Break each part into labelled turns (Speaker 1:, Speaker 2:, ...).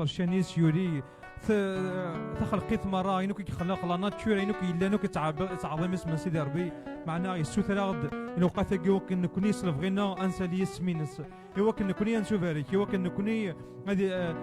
Speaker 1: خاطر شانيس يوري تخلقيت مرة إنك يخلق لا ناتشور إنك إلا إنك تعظم اسم سيدي ربي معنا يسوث رغد إنه قاثك يوكن نكوني سلف غينا أنسى لي اسمينس يوكن نكوني أنسوفاريك يوكن نكوني هذه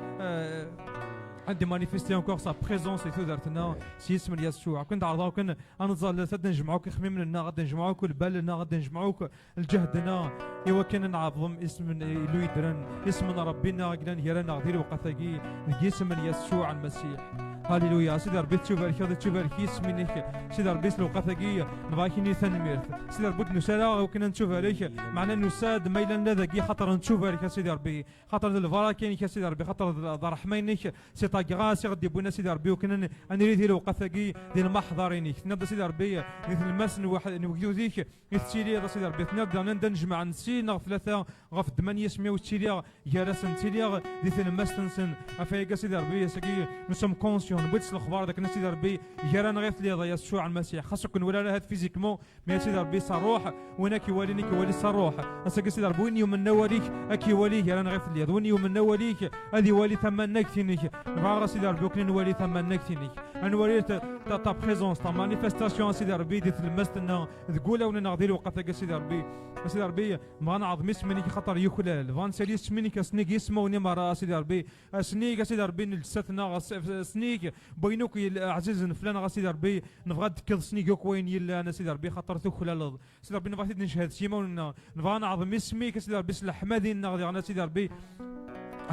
Speaker 1: عندي مانيفيستي انكور سا بريزونس اي درتنا سي اسم يسوع كنت عرضاو كن نظل غادي نجمعوك خميم لنا غادي نجمعوك البال غادي نجمعوك الجهدنا ايوا كان نعظم اسم لو يدرن اسم ربنا قلنا يرانا غدير وقثاقي اسم يسوع المسيح هاليلويا سيدي ربي تشوفارك اسمينك سيدي ربي سلو قثاقي نبغاكي ثنميرت سيدي ربي نسالا وكنا نشوفارك معنا نساد ميلان ذاكي خاطر نشوفارك سيدي ربي خاطر الفرا كاينك سيدي ربي خاطر الرحمينك سي طاكغاسي غادي بونا سيدي ربي وكنا نريد لو قثاقي ديال المحضرينك نبدا سيدي ربي مثل الماس واحد نوكيوزيك يتسيلي سيدي ربي نبدا نجمع نسينا ثلاثه غف 8 سميه وتسيلي جالس نسيلي ديال الماس تنسن افايكا سيدي ربي سكي نو سوم كونسيون بغيت الاخبار داك سيدي ربي جارانا غير لي يسوع المسيح خاصك ولا هاد فيزيكمون مي سيدي ربي صروح وانا كيواليني كيوالي صروح اسكي سيدي ربي وين يوم نواليك اكيوالي جارانا غير لي وين يوم نواليك هذه والي ثمنك ثينيك نبغى سيدي ربي وكن نوالي ثمنك ثينيك نوالي تا بريزونس تا مانيفيستاسيون سيدي ربي ديت المستنا تقول ولا نغدير وقتك سيدي ربي سيدي ربي ما نعظم اسمك خاطر يخلال فان سالي اسمك سنيك اسموني مرا سيدي ربي سنيك سيدي ربي نلستنا سنيك بينوك عزيز فلان سيدي ربي نبغى تكذ سنيك كوين يلا انا سيدي ربي خاطر ثخلال سيدي ربي نبغى نشهد سيما نبغى نعظم اسمك سيدي ربي سلح حمادين انا سيدي ربي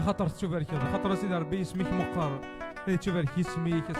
Speaker 1: خاطر تشوفك خاطر سيدي ربي اسمك مقر تشوفك اسمك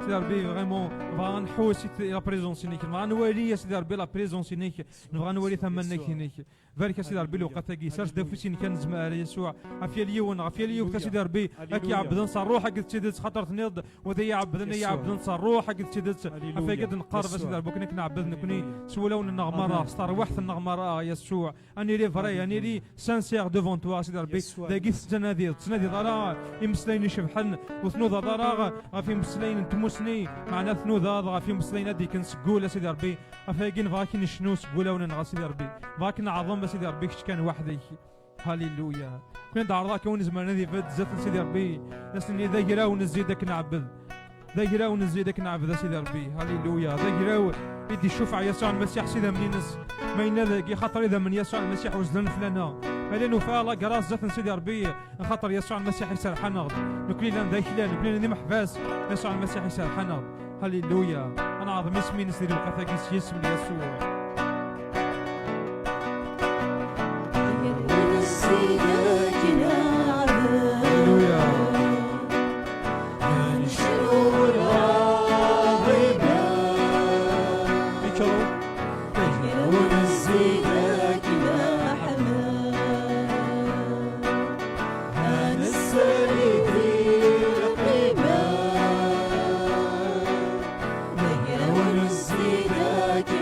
Speaker 1: سيدي ربي فريمون نبغى نحوس لا بريزونس نيك نبغى نولي يا سيدي ربي لا بريزونس نيك نبغى نولي ثمنك نيك بارك سيدي ربي الوقت كي ساش دافوسين كان نزمع على يسوع عافيه اليوم عافيه اليوم سيدي ربي هاك يعبد نصر روحك قلت سيدت خاطر تنيض وذا يعبد نصر روحك قلت سيدت عافيه قد نقرب سيدي ربي كنا نعبد نكوني سولون النغمره ستار واحد النغمره يسوع اني لي فري اني لي سانسير ديفون توا سيدي ربي داكي تنادي راه يمسلين شبحن وثنوض راه غافي مسلين تموسني معنا ثنوض غافي مسلين هذيك نسقول سيدي ربي عافيه نبغاك نشنو سقولون سيدي ربي بغاك نعظم سيدي ربي كان وحدي هاليلويا كنا دعرضاك ونزمان هذه فات زات سيدي ربي نسني ذاكرا ونزيدك نعبد ذاكرا ونزيدك نعبد سيدي ربي هاليلويا ذاكرا يدي الشفع يسوع المسيح سيدي منينس ما ينادي خاطر اذا من يسوع المسيح وزلنا فلانا لانه فعلا كراس زات سيدي ربي خاطر يسوع المسيح يسرحنا نكلينا ذاكلا نكلينا ذي محباس يسوع المسيح يسرحنا هاليلويا انا عظم اسمي نسير وقتك اسم يسوع
Speaker 2: ونزيدك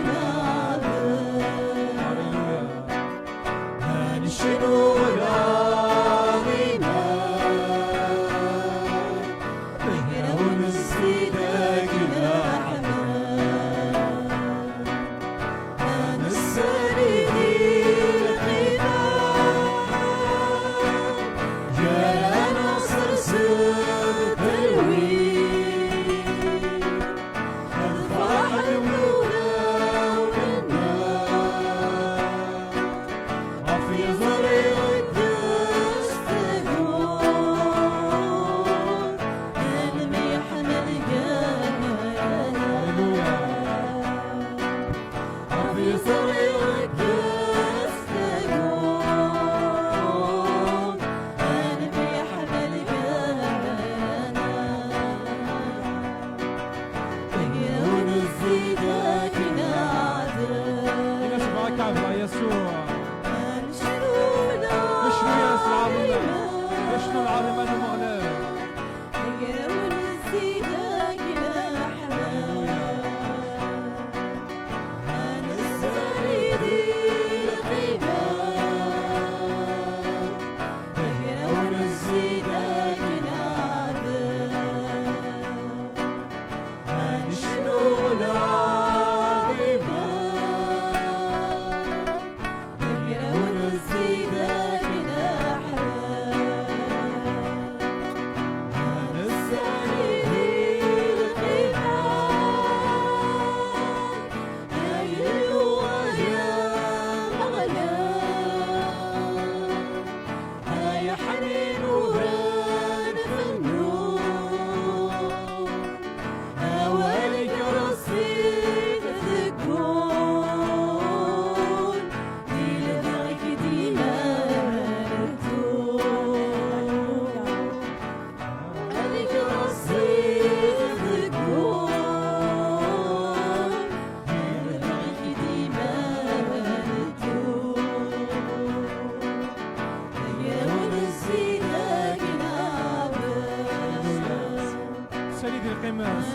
Speaker 1: سيدي القماس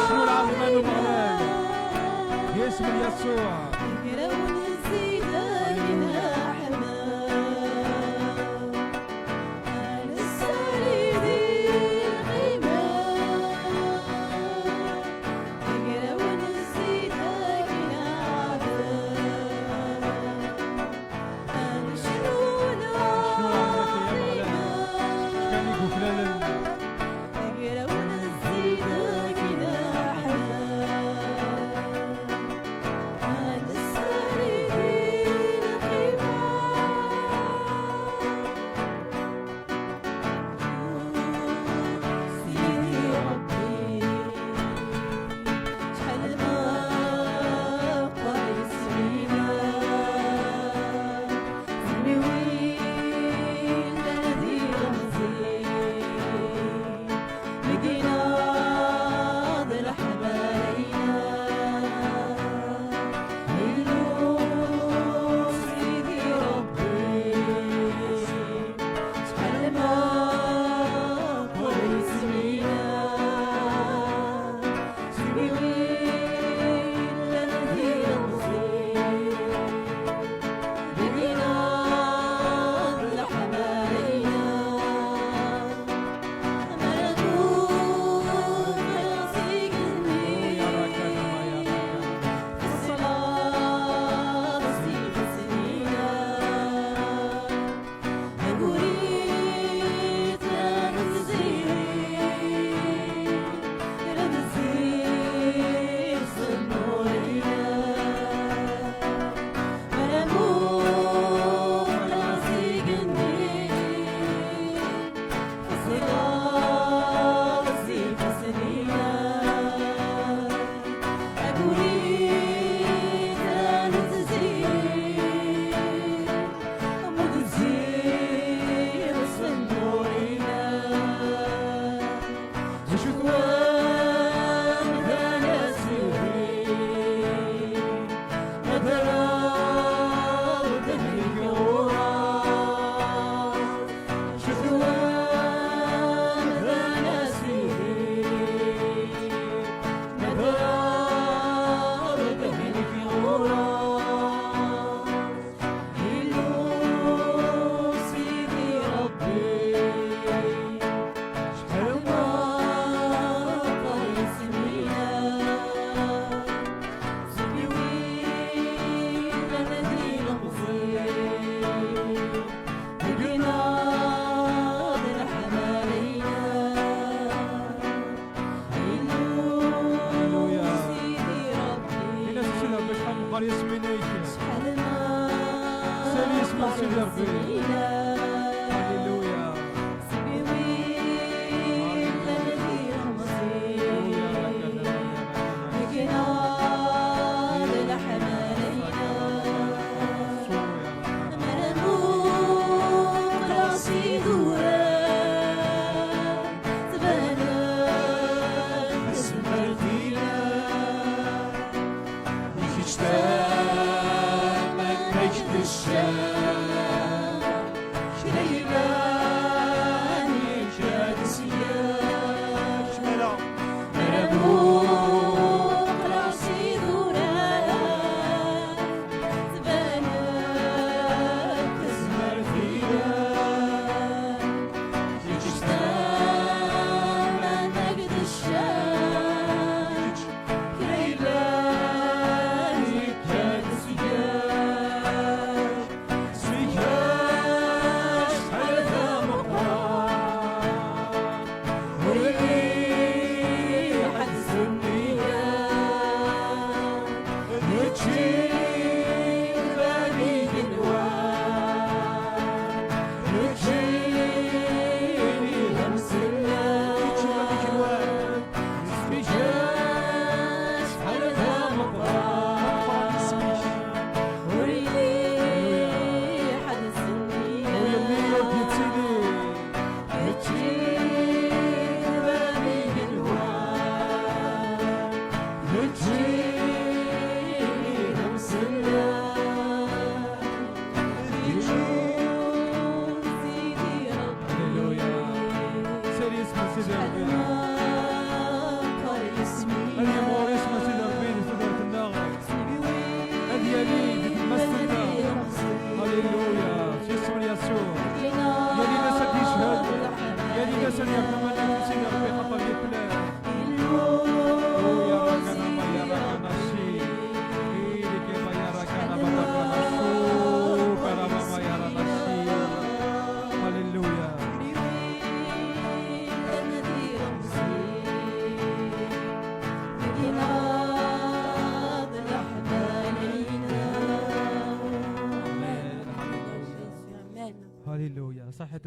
Speaker 1: شنو العظمان ومغلال يا اسم يسوع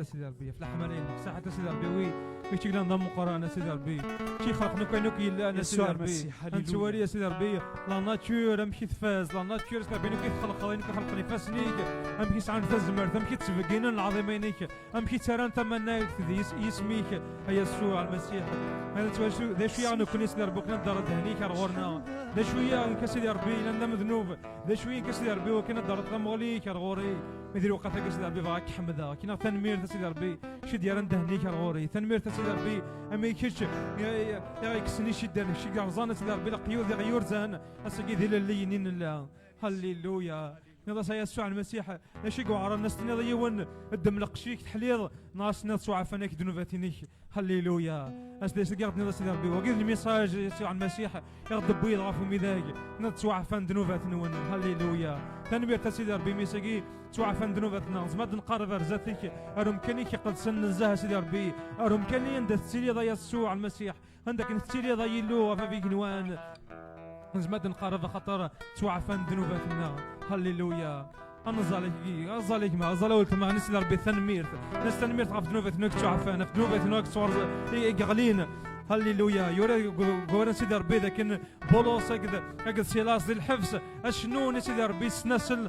Speaker 1: سيدي ربي في الحملين صحة سيدي ربي وي كيتي نظام مقارنة سيدي ربي كي خلقنا كانوا كيلا انا سيدي ربي انت ولي سيدي ربي لا ناتور ام كيتفاز لا ناتور كابينو كيخلق غير كيخلق لي فاسنيك ام كيسعن فازمرت ام كيتسبقين العظيمينيك ام كيتران تمنى يسميك يا يسوع المسيح هذا تواشو ذا شويه غنكون سيدي ربي كنا دار دهنيك غورنا ذا شويه كسيدي ربي لنا مذنوب ذا شويه كسيدي ربي وكنا دار مغليك غوري مدير وقت كسيدي ربي باك حمدا كاين تنمير سيدي ربي شي ديال دهنيك غوري تنمير سيدي ربي اما يكش يا يكسني شي دار شي غرزان سيدي ربي القيود غيور زان اسكي ديال اللينين الله هللويا نضا يسوع المسيح ماشي قعر الناس تنضيون الدم لقشيك تحليض ناس نسوع فناك ذنوباتنيك هللويا اسديس قرد نضا سيدي ربي وقيد الميساج يسوع المسيح يغضب بيض غافو ميداك نتسوع فن ذنوباتنا هللويا تنبير سيدي ربي ميساكي تسوع فن ذنوباتنا زماد نقرب رزاتك ارم كانيك قد سنزها سيدي ربي ارم كاني عند السيلي يسوع المسيح عندك السيلي ضيلو ففي قنوان زماد نقرب خاطر تسوع فن ذنوباتنا هللويا أنزالك ما أنزالك ما نسل ربي ثنميرت ناس ثنميرت غف ذنوبات نوك تعفانا في ذنوبات نوك صور يقغلين هللويا يوري قورا سيدي ربي لكن بولوس هكذا سيلاس ديال الحبس اشنو سيدي ربي سنسل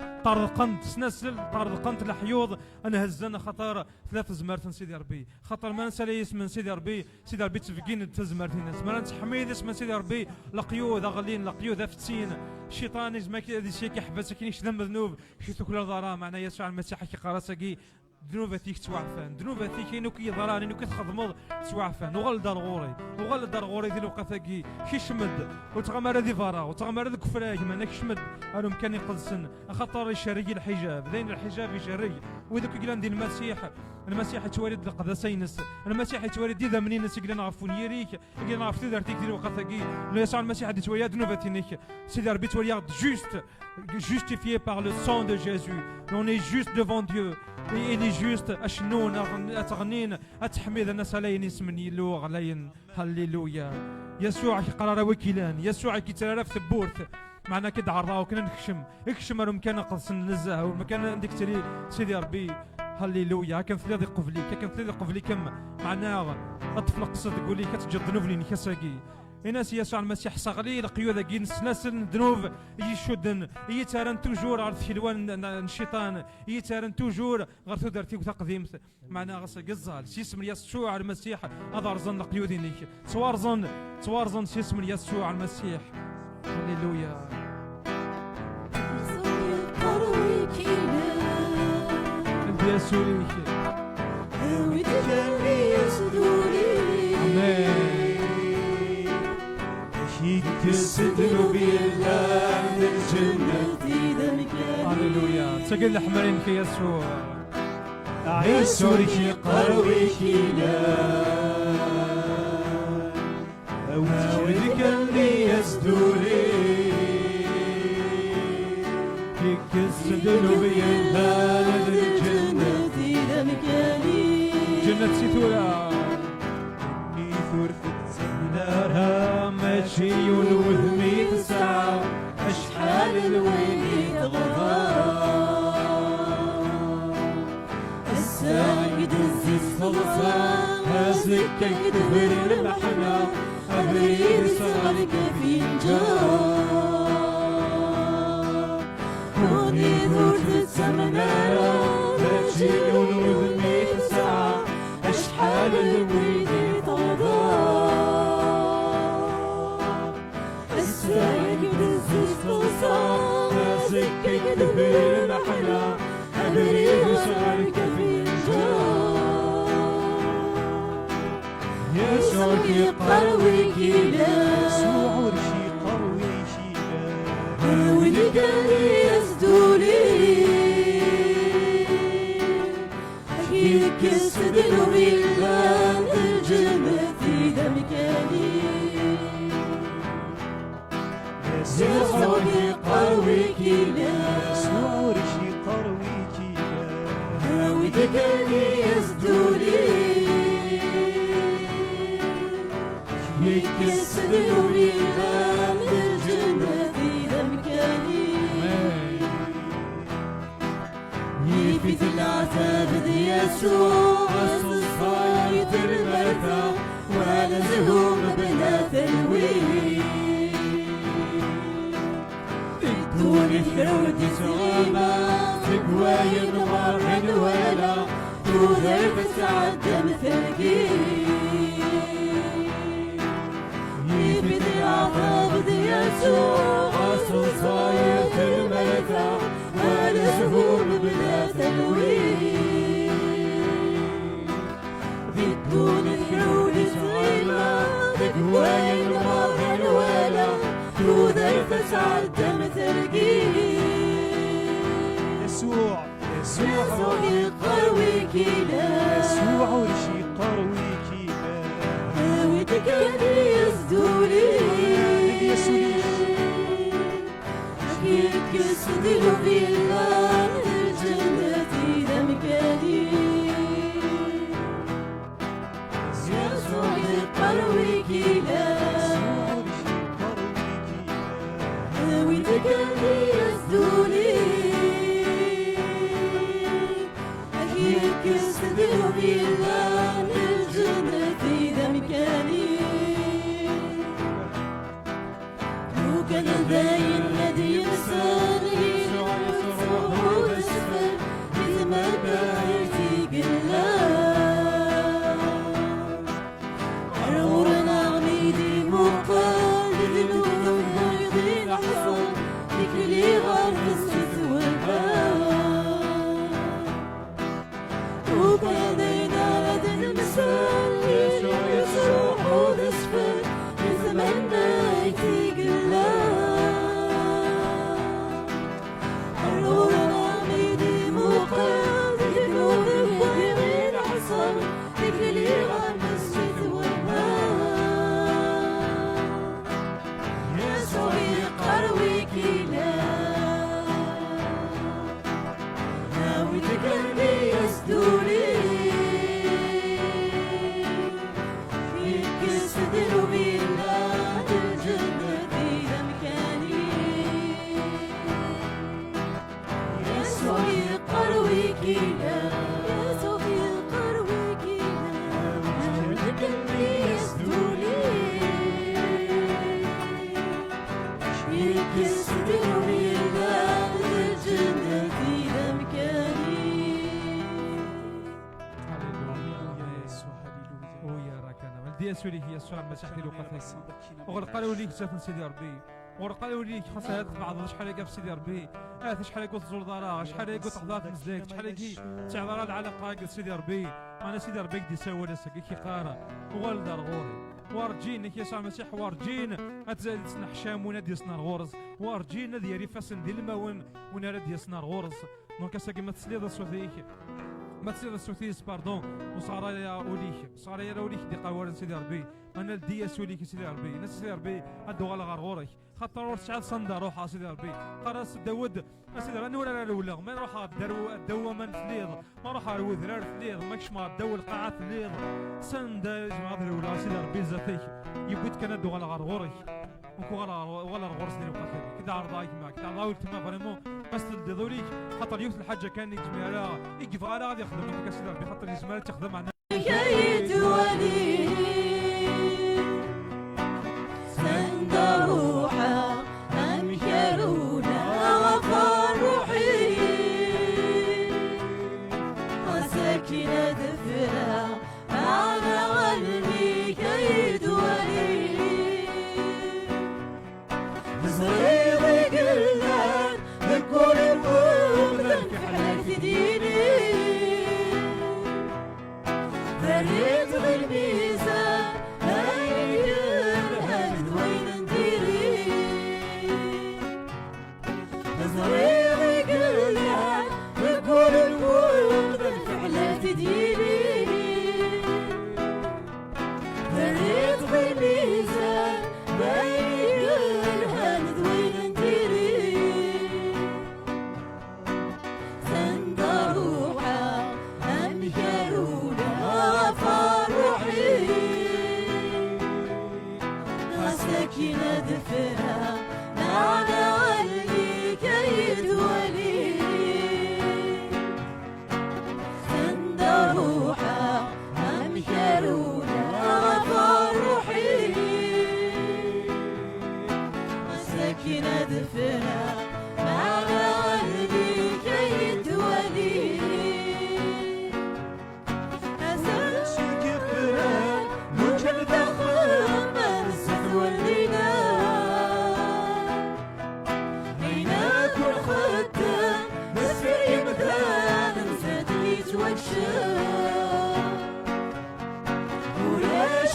Speaker 1: طردقنت الحيوض انا هزنا خطر ثلاث زمارت سيدي ربي خطر ما نسى لي اسم سيدي ربي تفقين تزمرتين ما نتحميد اسم سيدي ربي لقيود غلين لقيود فتين الشيطان زعما هذا الشيء كيحبسك كاينش ذنب ذنوب شي كل ضرا معنا يسوع المسيح كيقراسكي ذنوباتك توعفان ذنوباتك كاينو كيضران انو كتخضمض توعفان وغل دار غوري ديال وقتاكي كيشمد وتغمر هذه فرا وتغمر هذا كفراك مانك شمد راه كان يقدسن خاطر يشري الحجاب ذين الحجاب يشري وذوك كلام ديال المسيح توالد القدسينس المسيح توالد دي منين الناس يقدر نعرفون يريك يقدر نعرف تدارتك ديال وقتاكي يسوع المسيح دي توالد ذنوباتك سيدي ربي توالد justifié par le sang de Jésus on est juste devant Dieu et il est juste أشنون أتغنين أتحميد الناس لين اسمني لو غلين هللويا يسوع قرار وكيلان يسوع كيترى في بورث معنا كدعرا وكنا اكشم راه مكان قصن نزاه والمكان عندك تري سيدي ربي هللويا كان ثلاثه قبلي كم معناها الطفل قصد تقول لي كتجد ذنوبني كساكي الناس يسوع المسيح صغلي القيود كي نسلسل ذنوب يشدن يترن توجور على الحلوان الشيطان يترن توجور غير تدرتي وتقديم معنا غص قزال اسم يسوع المسيح اضرزن القيودينيك توارزن اسم يسوع المسيح هللويا يسوع
Speaker 2: يكسدنوا بالله من الجنة إذا مكاني
Speaker 1: هللويا تسجل الحمرين في يسوع
Speaker 2: عيسورك قرويك لا أولك اللي يسدوري يكسدنوا بالله من الجنة إذا مكاني
Speaker 1: جنة ستورة
Speaker 2: إني ثرثت سنارها ماشي والوهمي تسعى أشحال الويل تغضى الساعد الزيز خلصا هازك كدبر المحنى أبريد صغرك في نجار هوني ثرثت سنارها ماشي والوهمي تسعى أشحال الويل تغضى السايق دزيز خلصا ماسك كدبر المحنى أبريد صغرك في نجار يسوع يقرويك لا يسوع يقرويك لا ولك اللي يسدولي يكسدنوا بالله الجنة إذا مكاني يسوع يقرويك لا يسوع يقرويك لا ودك اللي يسدولي يكسدنوا بالله الجنة إذا مكاني يفيد العتاب يسوع تودر تتعدى مثلقي يفدي عذاب يسوع أصل صاير في الملكة والزهور بلا تلوين بدون الحلول تغيلا بقوايا المرة الولا تودر تتعدى مثلقي
Speaker 3: يسوع
Speaker 2: يسوع يقروي كيلا
Speaker 3: يسوع ورشي قروي كيلا
Speaker 2: ويتكلي يسدولي أكيد يسدلوا في الله الجنة إذا مكاني يسوع يقروي كيلا ويتكلي يسدولي يستدلوا بالله للجنة إذا مكاني لو كان باين الذي يسالي يسوع ويسفل إذا ما بايتي قلا عرورنا غميدي مقال ذنوب مريضين أحصل ذكري غرف الست والبال وبعدينا لدى المسال يسوع حوض اسفل بزمن بيتي قلا حرونا عميدي مقال ذنوب الضيمين حصل ذكري عن مسجد والمال يسوع يقروي كيلا ناوي تقلبي يسدولي يستدلوا بالله الجنة إذا مكاني يسوع يقروي كيلا يسوع يقروي كيلا ناوي تقلبي يسدولي يستدلوا بالله الجنة إذا مكاني
Speaker 1: ويا راكنا ولدي اسولي هي السؤال المسيح ديالو قتل وغلقالوا ليك سافن سيدي ربي ورقالوا ليك خاصها بعض شحال هكا في سيدي ربي شحال هكا تزور دارا شحال هكا تقضات مزداك شحال هكا تعذر العلاقه قال سيدي ربي انا سيدي ربي كدي ساوى لسك كي قاره وغالد غوري وارجين كي يسوع المسيح وارجين اتزاد تسنح شام ونادي يسنار غورز وارجين ديالي فاسن ديال الماون ونادي يسنار غورز دونك اساكي ما تسليض الصوتيك ما تصير السوثيس باردون وصار يا اوليك صار يا اوليك دي قوارن سيدي ربي انا الدي سوليك سيدي ربي ناس سيدي ربي ادو غلا غرغورك خاطر ور سعاد صندا روحها سيدي ربي قراص داود سيدي ربي ولا الاولى ما نروح الدوامه فليض ما نروح الوذرار فليض ماكش ما دو القاعه فليض صندا جماعه الاولى سيدي ربي زاتيك يبوت كان ادو غلا غرغورك وكو غلا غرس ديال القتل كدا عرضاك معك كدا عرضاك تما فريمون قصد ديضوليك خاطر يوث الحاجه كان يجمع يقف غالا غادي يخدم انت كسيدي ربي خاطر يزمال تخدم معنا
Speaker 2: حكاية ولي سند روحه أنكرونا غفار روحي وسكينة دفرة على قلبي كيد ولي صريضي قلت بكل المؤمن في حياة ديني فريت بالميزان هايل وين نديري صريضي قلت بكل المؤمن في حياة ديني فريت بالميزان روحي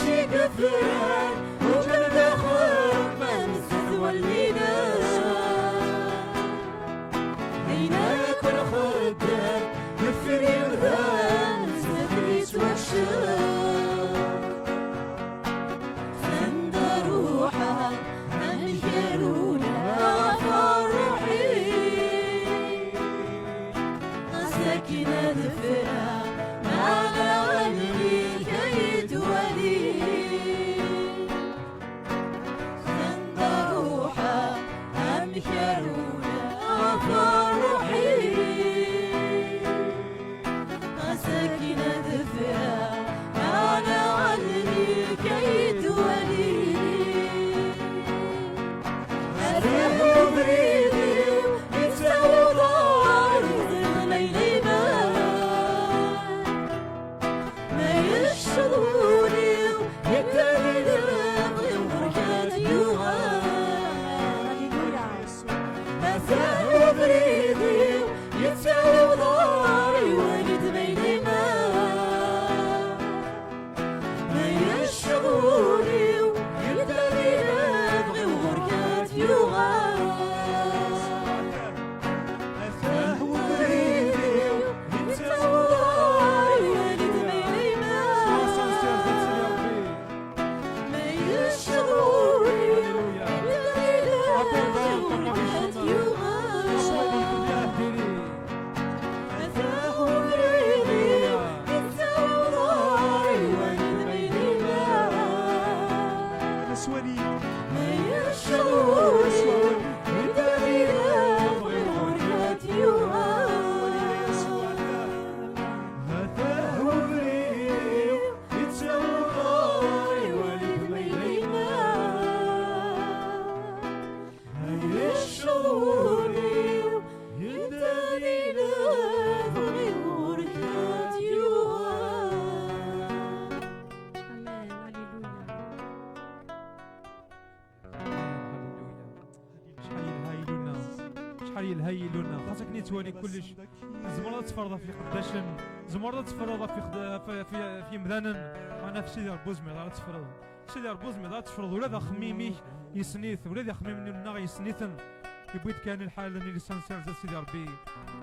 Speaker 2: ماشي كفران وجلد أخوك ما نسد واللينا عيناك والخدام يفر يمدان نسد وشان سند روحها أنشرونا فرحي ساكنة دفرها معنا ولي كيد ولي سند روحها أنشرونا فرحي ساكنة دفرها معنا ولي كيد ولي أريح بريدي يتساوي ضاري ليلي ما يشغلوني يبتدي نبغي وبركات يوغاني أريح بريدي يتساوي ضاري ولد ميلي ما يشغلوني يبتدي نبغي وبركات يوغاني
Speaker 1: يلهيلونا خاصك نيتوالي كلش زمرة تفرض في قداشن زمرة تفرض في مذانا معنا في سيدي ربوزمي دار تفرض سيدي ربوزمي دار تفرض ولا ذا خميمي يسنيث ولا ذا خميم من يسنيثن يبغيت كان الحال اللي لسان سير سيدي ربي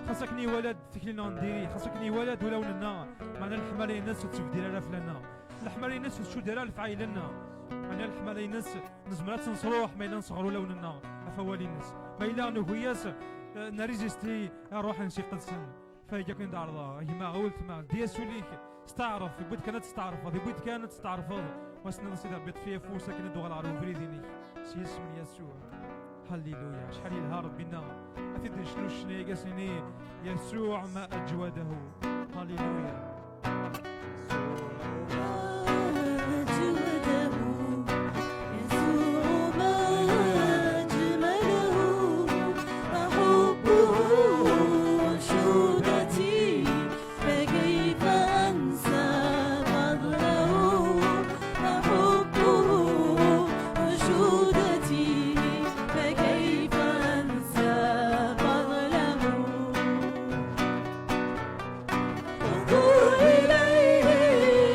Speaker 1: خاصكني ولد تكلينا نديري خاصكني ولد ولا ولنا معنا الحمالي الناس تبديل لا فلنا الحمالي الناس شو دايره في عائلنا معنا الحمالي الناس نزمرات نصروح ما الا نصغروا لوننا افوالي الناس ما الا نهياس نريزيستي روح نسي قدسن فايجا كنت عرضها هي قلت ما دياسو ليك استعرف يبغيت كانت تستعرف يبغيت كانت تستعرف واسنا نسيت ربيت فيها فوسا كنا دوغ العرب فريديني سي اسم يسوع هللويا شحال الهرب بنا افيد شنو شني قاسني يسوع ما اجوده هللويا
Speaker 2: إليه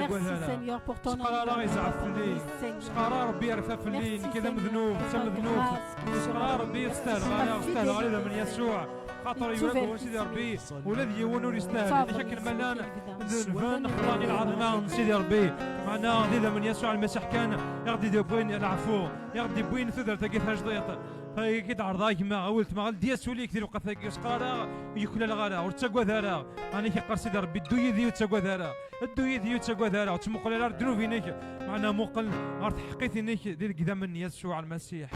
Speaker 2: Merci Seigneur pour ton
Speaker 1: قرار يزعف لي قرار ربي يرفع لي كذا مذنوب مذنوب قرار ربي يستاهل غالي من يسوع خاطر يقول سيدي ربي ولاد يونور يستاهل شكل ملان ذنبان خلاني العظمه سيدي ربي معنا هذا من يسوع المسيح كان يغدي بوين العفو يغدي بوين ثدر تلقيتها جديط هاي كي تعرضاك ما قلت ما ديا سوليك ديال وقت قرا ياكل الغلا ورتسقوا ذرا انا كيقر سيدي ربي الدويه ديال تسقوا ذرا الدويه ديال تسقوا ذرا وتمقل على دروفينك معنا مقل غير تحقيت انك ديال قدام من يسوع المسيح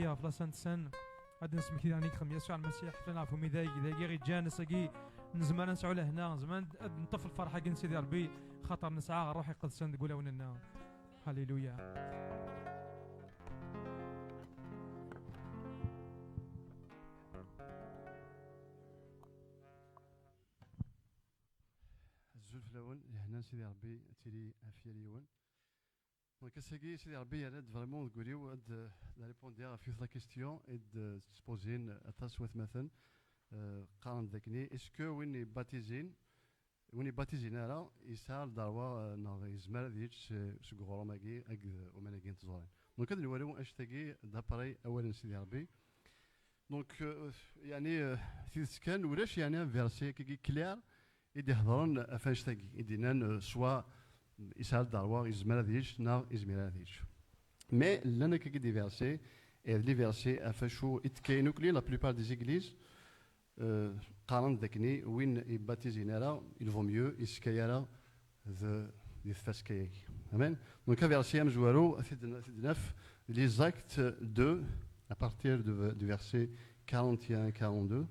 Speaker 1: ثقيا في لاسانت سان غادي نسمك يعني خم يسوع المسيح فينا نعرفوا ميداي غير جانس كي زمان نسعوا لهنا زمان نطفي الفرحه كي سيدي ربي خاطر نسعى روحي قدسان تقول لنا هللويا.
Speaker 4: الزول فلاون هنا سيدي ربي تيري عافيه ليون دونك اساكي سيدي ربي يراد فريمون تقوليو هاد لا ريبوندير في لا كيستيون اد تسبوزين اتصوت مثلا قارن ذاكني اسكو وين باتيزين راه يسال داروا ناغ يزمر ديتش سكغورو ماكي اك ومناكي نتزورين دونك هاد نوريو اشتاكي دابري اولا سيدي ربي دونك يعني سيدي كان ولاش يعني فيرسي كي كلير يدي هضرون افاشتاكي يدينا سوا يسال داروا يزمر ديتش ناغ يزمر ديتش مي لنا كي دي فيرسي et les versets afashou itkainu kli la plupart des églises قارن ذاكني وين يباتيزينا il vaut mieux iskayara the faskayaki amen donc un verset mjouaro c'est 9 les actes 2 à partir du verset 41 42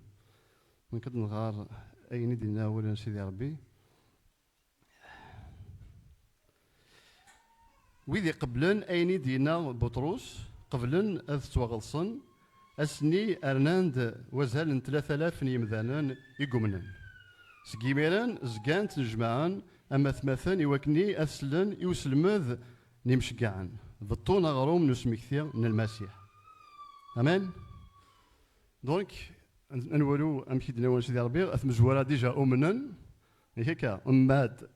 Speaker 4: donc نغار اين دينا ولا سيدي ربي ويدي قبلن اين دينا بطرس قبلن اذ توغلصن اسني ارناند وزال 3000 يمذانن يقومنن سكيميران زكانت نجمعان اما ثماثان يوكني اسلن يوسلمذ نمشقعن بطون غروم نسمكثير من المسيح امان دونك نولو امشي دنا سيدي ربي اثم زوارا ديجا اومنن هكا اماد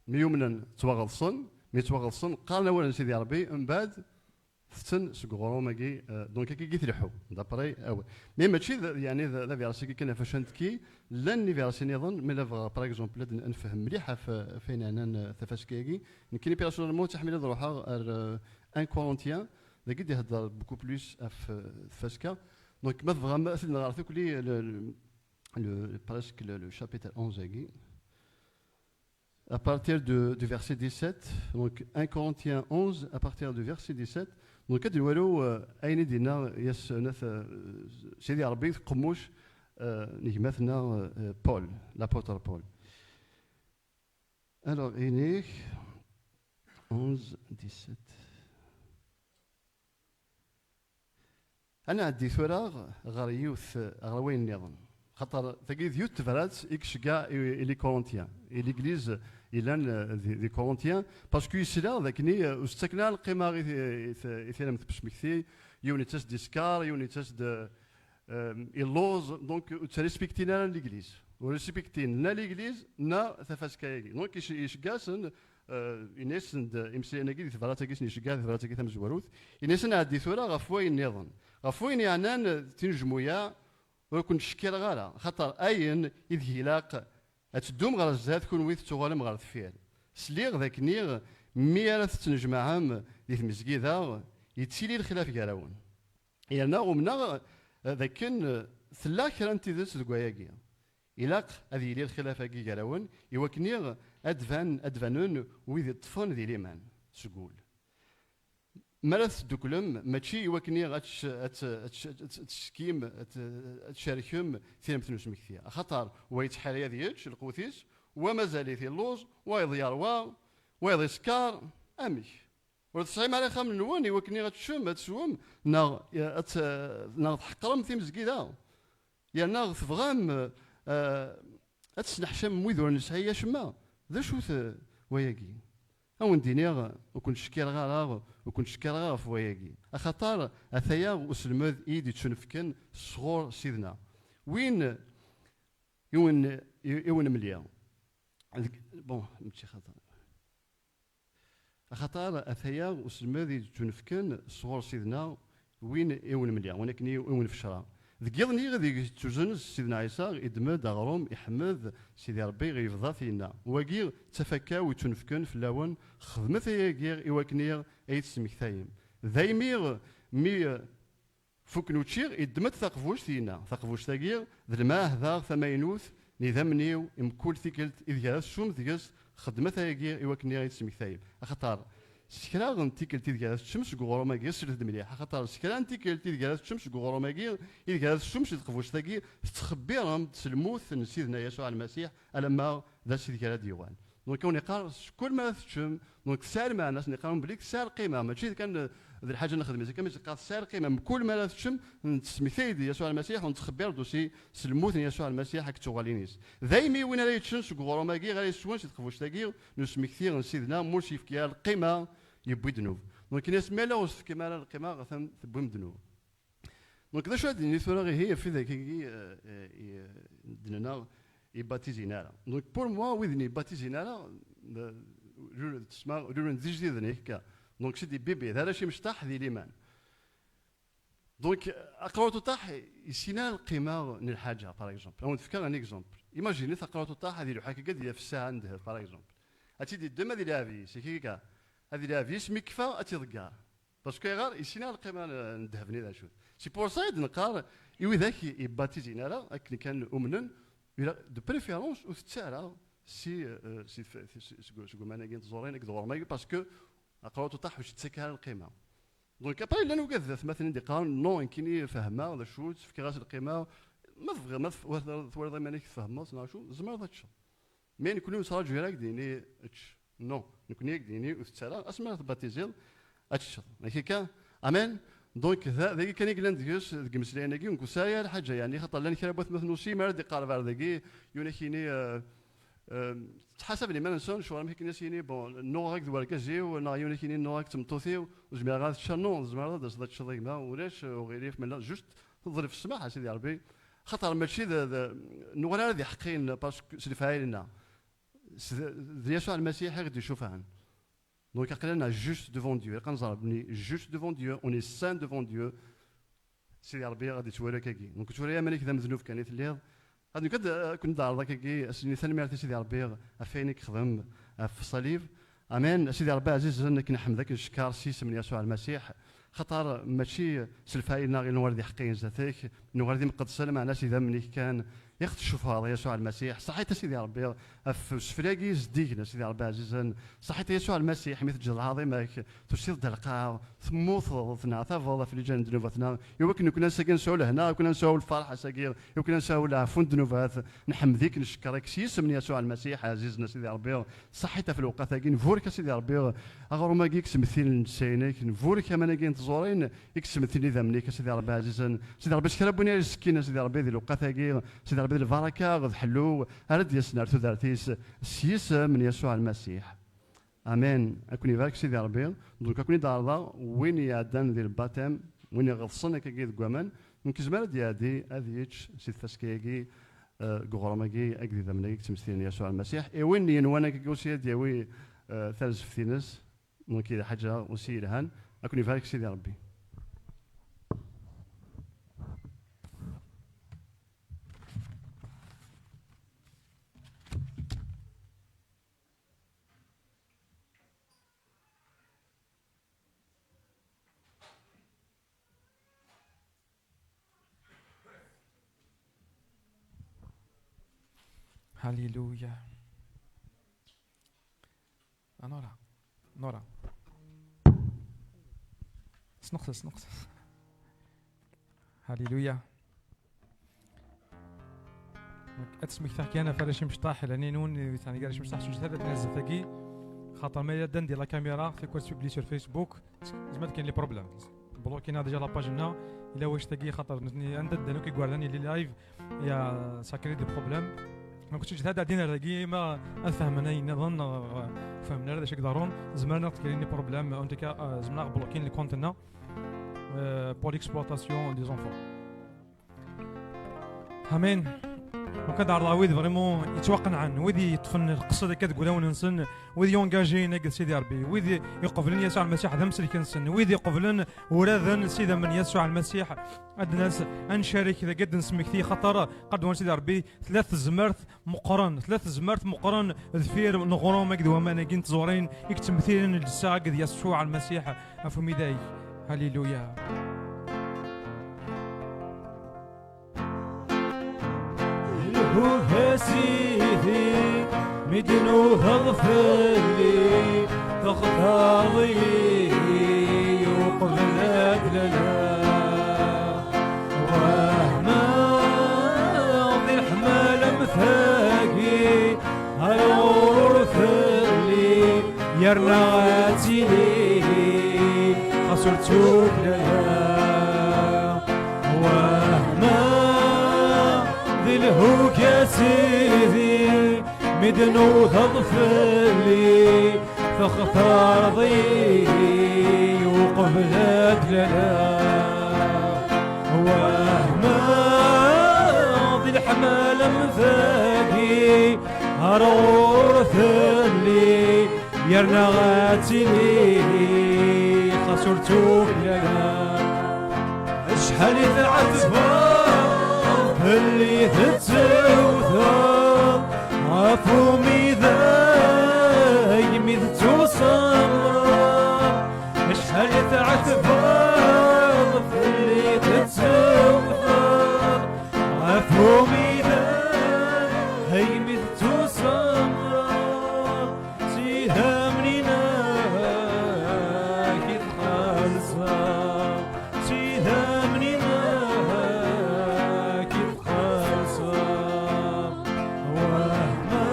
Speaker 4: ميومنن توغلصن مي توغلصن قالنا ولا سيدي ربي من بعد فتن سكغورو ماكي دونك كي تلحو دابري اول مي ماشي يعني لا فيرسي كي كان فاشنتكي لاني فيرسي نظن مي لا باغ اكزومبل نفهم مليحه فين انا ثفاسكيكي يمكن بيرسونيلمون تحمل روحها 1 كورنتيان ذاك اللي يهضر بوكو بلوس في فاسكا دونك ما فغا نعرفو كلي le presque le chapitre 11 à partir du verset 17 donc 1 Corinthiens 11 à partir du verset 17 donc كاد نولو اين دينا ياس ناس سيدي ربي قموش نجمتنا بول لابوتر بول alors اينيك 11 17 انا عندي ثورة غير يوث غروين نظن خاطر تاكيد يوث تفرات اكشكا لي كورنتيان ليغليز إلان دي كورنتيان باسكو يسلا ذاكني استكنا القيمة يثير مثبشمكثي يونيتاس دي سكار يونيتاس د اللوز دونك تريسبكتينا ليغليز وريسبكتين نا ليغليز نا ثفاسكايلي دونك يشكاسن إناس إمسينا كي تفرات كيس نشكا تفرات كي ثمزوروث إناس عندي ثورة غفوين نظن غفوين يعني تنجمويا وكنت شكير غالا خاطر أين إذ هلاق أتدوم غير الزاد كون ويث تغالم غير الثفير سليغ ذاك نيغ ميالة تنجمعهم دي المسجدة يتسيلي الخلاف كراون يعني ومنا ذاكن ثلا كران تيدس دكواياكي إلاق هذه لي الخلاف كي كراون يوكنيغ أدفانون ويث الطفون ذي ليمان سقول مرث دوكلم ماشي يوكنيغ تشكيم تشاركهم في مثل مكثيا خاطر ويتحالي ديالش القوثيس ومازال في اللوز ويضيع ويضي سكار امي وتصعيم على خام نواني وكني غتشم تسوم ناغ تحقرم في مزكيدا يا ناغ تفغام تسنحشم ويذور نسعيا شما ذا شو وياكي او ندينيغ وكنت شكير غاراغ وكنت شكير غاراغ في وياكي اخاطر اثايا وسلمذ ايدي تشنفكن صغور سيدنا وين يون مليا بون ماشي خاطر اخاطر اثايا وسلمذ ايدي تشنفكن صغور سيدنا وين يون مليا ولكن يون في الشرع ذكيرني غادي توزن سيدنا عيسى يدمد غروم يحمد سيدي ربي غيفضا فينا واكي تفكا وتنفكن في اللون خدمت ياكير يواكنير ايت سمكثايم ذايمير مي فوكنوتشير يدمد ثقفوش فينا ثقفوش تاكير ذا الماء هذا ثماينوث نظامنيو يمكول ثيكلت اذ جالس شوم ذيس خدمت ياكير يواكنير ايت سمكثايم اخطار سكرا غنتي كلتي ديال الشمس غورو ماكي سرد مليح خاطر سكرا انت كلتي ديال الشمس غورو ماكي ديال الشمس تخفوش تاكي تخبيرهم تسلموث سيدنا يسوع المسيح لما ذا سيدي كلا ديوان دونك كون يقال كل ما تشم دونك سار مع الناس نقراهم بليك سار قيمه ماشي كان ذي الحاجه نخدم كما تلقى سار قيمه كل ما تشم تسميثي يسوع المسيح ونتخبر دوسي سلموث يسوع المسيح هاك توغالينيس دايمي وين راه يتشنس غورو ماكي غير يسوان تخفوش تاكي نسميثي سيدنا موشي في القيمه يبوي ذنوب دونك الناس مالا وصف كما القيمه غثم تبوي ذنوب دونك ذا شو هاد النيثورا هي في ذاك دنا يباتيزينا دونك بور موا ويدني باتيزينا تسمى رون ديجدي ذنيك دونك سيدي بيبي هذا شي مشطاح ذي الايمان دونك اقراوتو طاح يسينا القيمه من الحاجه باغ اكزومبل اون تفكر ان اكزومبل ايماجيني اقراوتو طاح هذه الحاجه قد في الساعه عندها باغ اكزومبل هاتي دي دما ديال لافي سي كيكا هذه لافي سمي كفا اتيضكار باسكو غير يسينا القيمه ندهبني ذا شوت سي بور سايد نقار يوي ذاك يباتيزينا لا اكن كان امنا دو بريفيرونس وتسارع سي شكون معنا كاين تزورين كدور ماي باسكو اقراوتو طاح واش تسكر القيمه دونك ابري لانه كذا مثلا دي قال نو يمكن فهمها ولا شوت في كراس القيمه ما ثور مانيك فهمها شو زعما هذا الشيء مي نكونوا نصراجو هكاك ديني نو نكون هيك ديني وتسارع اسمع باتيزيل اتش هكا امان دونك ذاك كان يقلن ديوس ديك مسلينا كي نكون سايا الحاجه يعني خاطر لان كان بغيت مثلا شي مال دي قال فاردكي يونيكيني تحسب لي ما نسون شو راهم كاين ناس بون نو هاك دوال كاجي ونا يونيكيني نو هاك تمطوثي وزمير غاد شنو زمير داز داك الشيء ما ولاش وغيريف من جوست تضرب في السماح سيدي ربي خاطر ماشي نو غير هذه حقين باسكو سي فايلنا يسوع المسيح غادي يشوفها Donc, on est juste devant Dieu. Quand on est juste devant Dieu, on est saint devant Dieu. C'est l'arbire à des tueurs qui. Donc, tu vois, il y a des gens qui ont fait des choses. Donc, quand on a dit que c'est une merci c'est l'arbire à faire une crème à salib. Amen. C'est l'arbire aziz que nous حمدك الشكر سيس من يسوع المسيح. خطر ماشي سلفاينا غير نوردي حقين ذاتك نوردي مقدسه مع ناس اذا مني كان يختشف هذا يسوع المسيح صحيت سيدي ربي في سفراقي زديقنا سيدي ربي عزيزا صحيت يسوع المسيح مثل جل العظيم تسير دلقا ثموثنا تفضل في لجان ذنوباتنا يمكن كنا ساكن نسول هنا كنا نسول الفرحه ساكير يمكن نسول عفو ذنوبات نحمدك نشكرك سيس من يسوع المسيح عزيزنا سيدي ربي صحيت في الوقت هاكي نفورك سيدي ربي اغرو ما كيكس مثيل نسينك نفورك كما كاين تزورين يكس مثيل ذا منيك سيدي ربي عزيزا سيدي ربي شكرا بني السكينه سيدي ربي ذي الوقت هاكي سيدي ربي البركه غد حلو ارد يسنار تدارتيس سيس من يسوع المسيح امين اكون يبارك سيدي ربي دونك اكون دارضا وين يعدن ذي الباتم وين يغصن كي كوامان دونك زمان ديادي هذيش سيد فاسكيكي غورماكي اكدي ذمنك تمثيل يسوع المسيح اي وين ينوانا كيوسي دياوي ثالث فينس دونك حاجه وسيلهان اكون يبارك سيدي ربي
Speaker 1: هاليلويا نورا سنقص هاليلويا اتسمك تحكي انا فرش مشطاح لاني نون ثاني قال مشطاح شو هذا الناس ثقي خاطر ما يدن ديال لا كاميرا في كورس بلي سور فيسبوك زعما كاين لي بروبليم بلوكينا ديجا لاباج لنا الا واش ثقي خاطر عند دانو كيغوارداني لي لايف يا ساكري دي بروبليم ما كنتش هذا دينا رقي ما افهم انا نظن فهمنا هذا شي يقدرون زمرنا كاين بروبليم اونتيكا زمرنا بلوكين لي كونتنا بور اكسبلوطاسيون دي زونفون امين وكذا راويد فريمون يتوقن عن ويدي يطفن القصه اللي كتقولها وننسن ويدي يونجاجينا قد سيدي ربي ويدي يقبلن يسوع المسيح ذا مسلك نسن ويدي يقبلن وراذن سيدا من يسوع المسيح الناس نشارك اذا قد نسميك في خطر قد وان سيدي ربي ثلاث زمرت مقرن ذفير نغروم قد وما ناقين تزورين يكتمثيلن الساعه قد يسوع المسيح افهمي داي هاليلويا
Speaker 2: هو سيدي مدنو هغفلي
Speaker 1: تختار ضي وقبلك لنا وهما ضي الحمال مثاقي هالغرور ثلي يرنا غاتيلي خسرتوك لنا وهما ذي الهوك يا سيدي مدنو تضفلي فاختار ضي وقبلك لنا وهما ذي الحمال مثاقي هرور ثلي يرنا غاتلي خسرتوك لنا شحال تعذبا اللي تتوثر عفو ميذا يميذ توصل شحال تعذبا اللي تتوثر عفو ميذا يميذ توصل سيها منينا كي تخلصها سيها منينا كي تخلصها وهما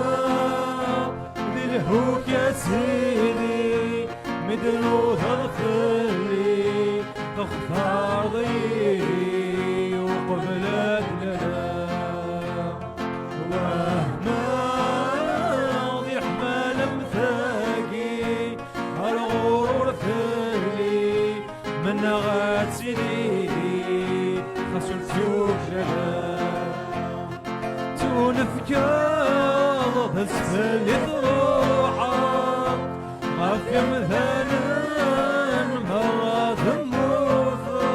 Speaker 1: ذي الهوك يا سيدي مدنو تغفلي تختار ضي وقبلك لنا وهما ذي الحمال مثاقي هالغرور ثلي من غاتلي خسرتوك لنا تونفكاض تسفلي تروحا غافية مثلا مرة ثموثا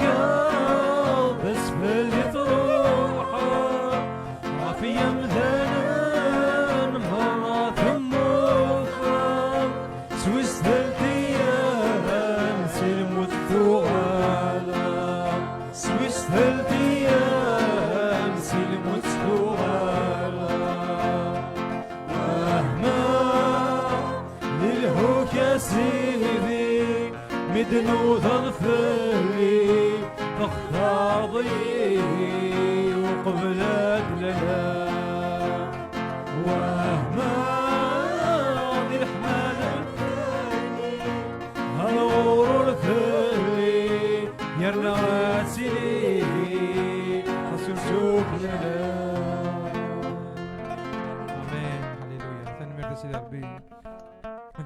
Speaker 1: تونفكاض تسفلي تروحا غافية مثلا مرة ثموثا سويس ثلثيان سلم والثغالة سويس ثلثيان سلم والثغالة وهما للهوك يا سيدي مدنو تغفلي تختار ضي وقبلك لنا وهما ذي الحمال الثاني هالغرور ثلي يرنا غاسلي خسرتوك لنا امين هللويا تنمير سيدي ربي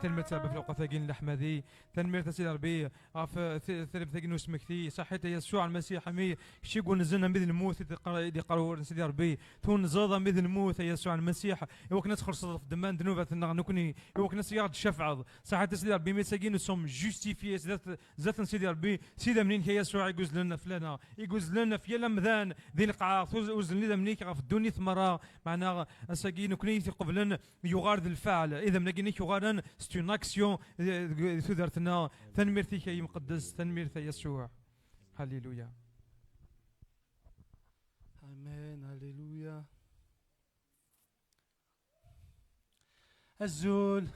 Speaker 1: تنمير سبب في الأوقات ثاقين الأحمدي تنمير سيدي ربي عف ثلب ثاقين واسمك ثي صحيت يسوع المسيح حمي شي يقول نزلنا مثل الموت يقرأوا سيدي ربي تون زاضة مثل الموت يسوع المسيح يوك ناس خلصت في دمان دنوبة نكوني يوك ناس يغد شفعض صحيت سيدي ربي مي ثاقين وسوم جوستيفي ذات سيدي ربي سيدي منين كي يسوع يجوز لنا فلانا يجوز لنا في لمذان ذي القاع وزن لنا منيك في الدنيا ثمرة معنا ساقين وكني قبلن يغارد الفعل إذا منقينيك يغارن c'est une action تدرتنا تنمير فيك يا مقدس تنمير في يسوع هللويا
Speaker 3: امين هللويا الزول